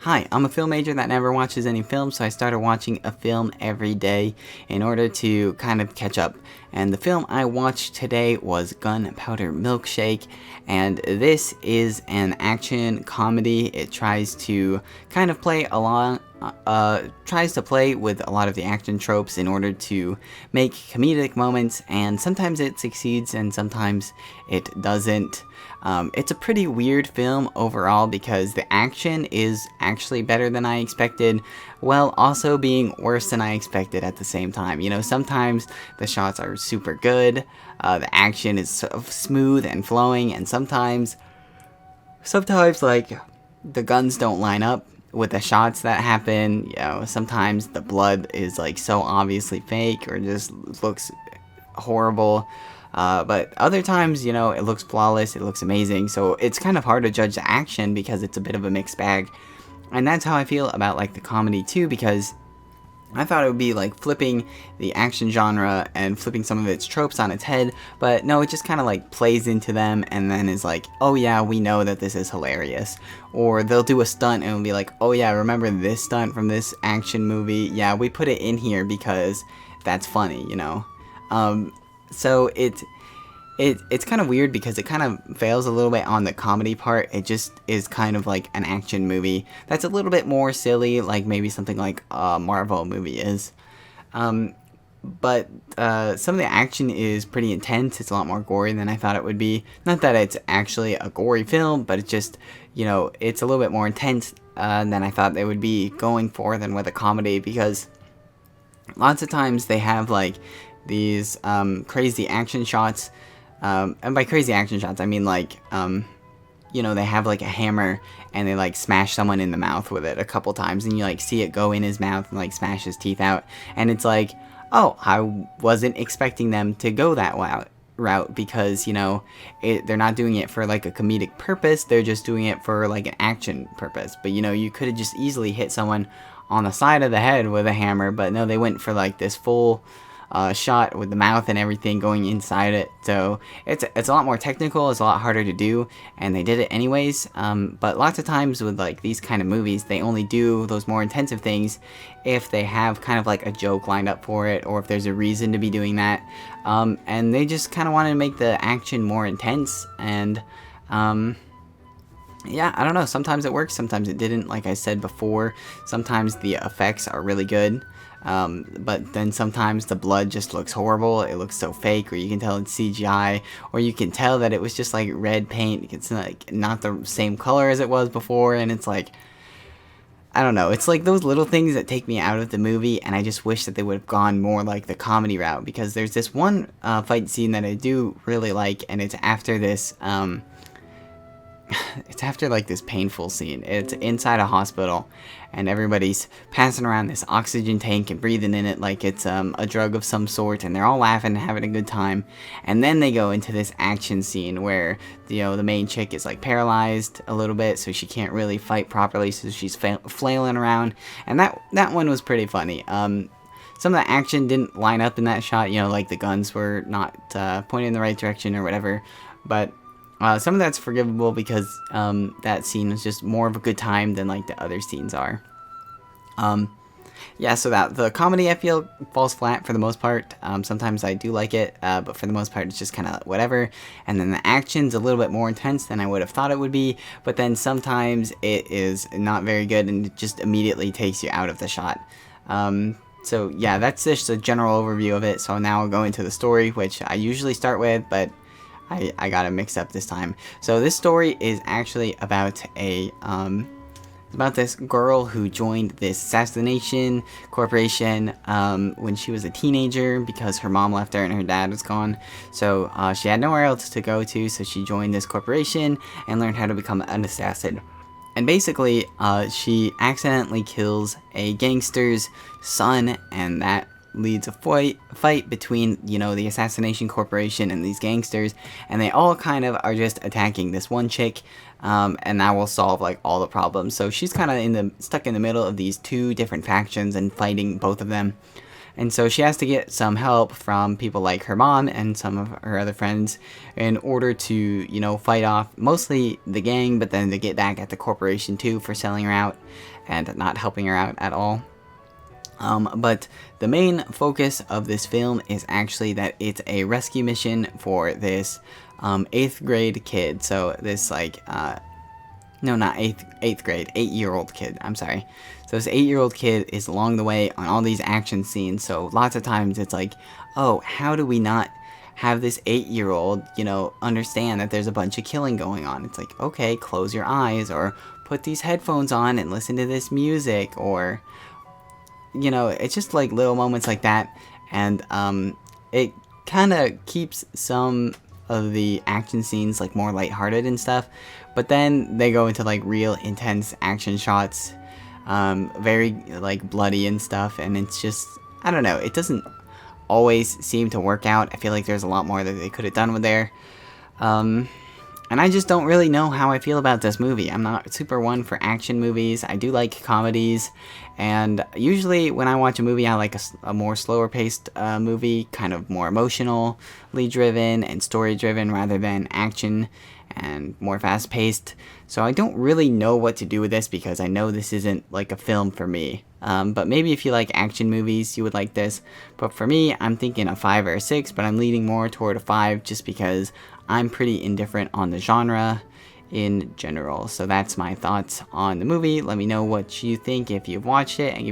Hi, I'm a film major that never watches any films, so I started watching a film every day in order to kind of catch up. And the film I watched today was Gunpowder Milkshake, and this is an action comedy. It tries to kind of play along, tries to play with a lot of the action tropes in order to make comedic moments, and sometimes it succeeds and sometimes it doesn't. It's a pretty weird film overall because the action is actually better than I expected, while also being worse than I expected at the same time. You know, sometimes the shots are super good, the action is sort of smooth and flowing, and sometimes like the guns don't line up with the shots that happen. You know, sometimes the blood is like so obviously fake or just looks horrible. But other times, you know, it looks flawless, it looks amazing, so it's kind of hard to judge the action because it's a bit of a mixed bag. And that's how I feel about, like, the comedy too, because I thought it would be like flipping the action genre and flipping some of its tropes on its head, but no, it just kind of like plays into them and then is like, oh yeah, we know that this is hilarious. Or they'll do a stunt and it'll be like, oh yeah, remember this stunt from this action movie? Yeah, we put it in here because that's funny, you know? So it's kind of weird because it kind of fails a little bit on the comedy part. It just is kind of like an action movie that's a little bit more silly, like maybe something like a Marvel movie is. But some of the action is pretty intense. It's a lot more gory than I thought it would be. Not that it's actually a gory film, but it's just, you know, it's a little bit more intense than I thought they would be going for than with a comedy, because lots of times they have like these crazy action shots, and by crazy action shots I mean like you know, they have like a hammer and they like smash someone in the mouth with it a couple times and you like see it go in his mouth and like smash his teeth out, and it's like, oh, I wasn't expecting them to go that route because, you know, they're not doing it for like a comedic purpose, they're just doing it for like an action purpose. But you know, you could have just easily hit someone on the side of the head with a hammer, but no, they went for like this full shot with the mouth and everything going inside it. So it's a lot more technical, it's a lot harder to do, and they did it anyways. But lots of times with like these kind of movies, they only do those more intensive things if they have kind of like a joke lined up for it, or if there's a reason to be doing that. And they just kind of wanted to make the action more intense, and yeah, I don't know, sometimes it works, sometimes it didn't. Like I said before, sometimes the effects are really good, but then sometimes the blood just looks horrible. It looks so fake, or you can tell it's CGI, or you can tell that it was just like red paint. It's like not the same color as it was before, and it's like, I don't know, it's like those little things that take me out of the movie, and I just wish that they would have gone more like the comedy route, because there's this one fight scene that I do really like, and it's after this it's after like this painful scene. It's inside a hospital and everybody's passing around this oxygen tank and breathing in it like it's a drug of some sort, and they're all laughing and having a good time. And then they go into this action scene where, you know, the main chick is like paralyzed a little bit, so she can't really fight properly, so she's flailing around, and that one was pretty funny. Some of the action didn't line up in that shot, you know, like the guns were not pointed in the right direction or whatever, but some of that's forgivable because that scene was just more of a good time than like the other scenes are. Yeah, so that the comedy I feel falls flat for the most part. Sometimes I do like it, but for the most part it's just kind of whatever. And then the action's a little bit more intense than I would have thought it would be, but then sometimes it is not very good and it just immediately takes you out of the shot. So yeah, that's just a general overview of it. So now I'll go into the story, which I usually start with, but I got it mixed up this time. So this story is actually about about this girl who joined this assassination corporation when she was a teenager because her mom left her and her dad was gone. So she had nowhere else to go to, so she joined this corporation and learned how to become an assassin. And basically, she accidentally kills a gangster's son, and that leads a fight between, you know, the assassination corporation and these gangsters, and they all kind of are just attacking this one chick, and that will solve like all the problems. So she's kind of stuck in the middle of these two different factions and fighting both of them. And so she has to get some help from people like her mom and some of her other friends in order to, you know, fight off mostly the gang, but then to get back at the corporation too for selling her out and not helping her out at all. But the main focus of this film is actually that it's a rescue mission for this 8th grade kid. So this like, no, not 8th grade, 8-year-old kid, I'm sorry. So this 8-year-old kid is along the way on all these action scenes. So lots of times it's like, oh, how do we not have this 8-year-old, you know, understand that there's a bunch of killing going on? It's like, okay, close your eyes, or put these headphones on and listen to this music, or, you know, it's just like little moments like that. And it kind of keeps some of the action scenes like more lighthearted and stuff, but then they go into like real intense action shots, very like bloody and stuff, and it's just, I don't know, it doesn't always seem to work out. I feel like there's a lot more that they could have done with there. And I just don't really know how I feel about this movie. I'm not super one for action movies. I do like comedies, and usually when I watch a movie, I like a more slower paced movie, kind of more emotionally driven and story driven rather than action and more fast paced. So I don't really know what to do with this because I know this isn't like a film for me. But maybe if you like action movies, you would like this. But for me, I'm thinking a 5 or a 6, but I'm leaning more toward a 5 just because I'm pretty indifferent on the genre in general. So that's my thoughts on the movie. Let me know what you think if you've watched it, and